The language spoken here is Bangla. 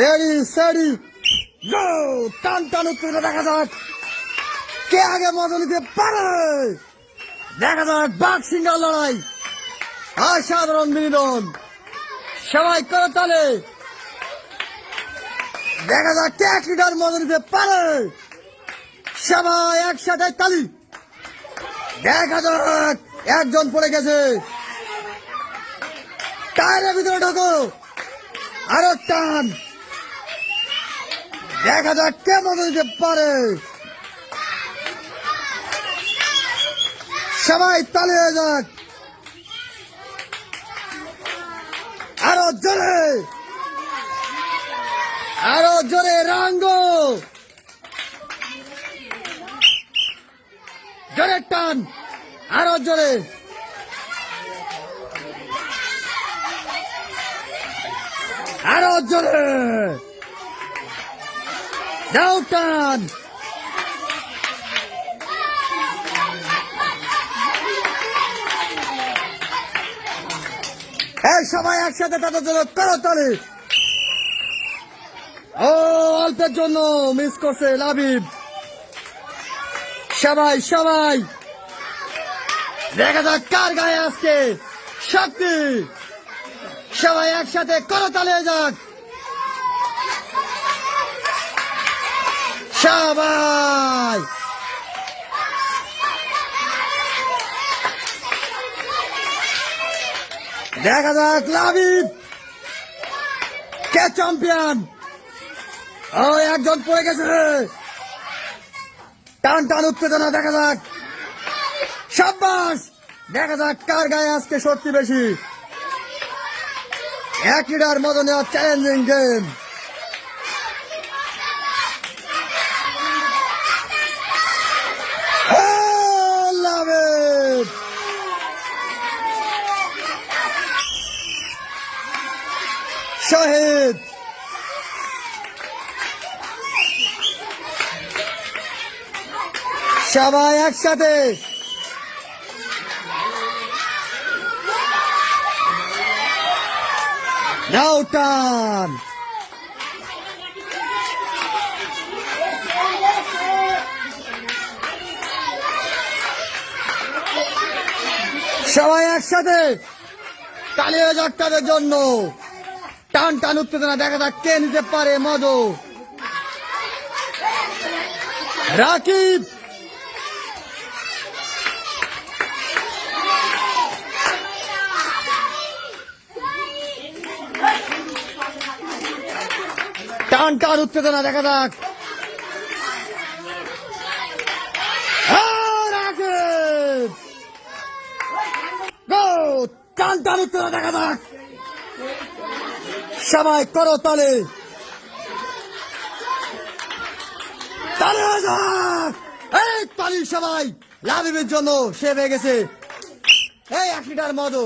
রেডি সেডি গো। টান টান উত্তরে দেখা যাক কে আগে মজা নিতে পারে। দেখা যাক বাঘ সিংহের লড়াই, অসাধারণ বিনোদন, সবাই করে তালে। দেখা যাক কে 1 লিটার মজা নিতে পারে। সবাই একসাথে তালি। দেখা যাক একজন পড়ে গেছে, টায়ারের ভিতরে ঢোকো, আরো টান। দেখা যাক কে মজা দিতে পারে। সবাই তালি হয়ে যাক, আরো জোরে, আরো জোরে রাঙ্গো, জোরে টান, আরো জোরে, আরো জোরে যাও টান। এই সবাই একসাথে তাদের জন্য করো তালি। ও অল্পের জন্য মিস করছে লাবিব। সবাই সবাই দেখা যাক কার গায়ে আজকে শক্তি। সবাই একসাথে করো তালি যাক। সবাই দেখা যাক লাবিব কে চ্যাম্পিয়ন। ও একজন পড়ে গেছে, টান টান উত্তেজনা। দেখা যাক সাব্বাস। দেখা যাক কার গায়ে আজকে শক্তি বেশি। 1 লিটার মজা নেওয়া চ্যালেঞ্জিং গেম। লাবিব শহীদ। সবাই একসাথে নাও টান। সবাই একসাথে তালি হয়ে যাক তাদের জন্য। টান টান উত্তেজনা। দেখা যাক কে নিতে পারে মজো। রাকিব টান টান উত্তেজনা। দেখা যাক রাকিব গো। টান টান উত্তেজনা। দেখা যাক সবাই করো তালে, তালি হয়ে যাক। এই তালি সবাই লাবিবের জন্য। সে হয়ে গেছে এই 1 লিটার মধু।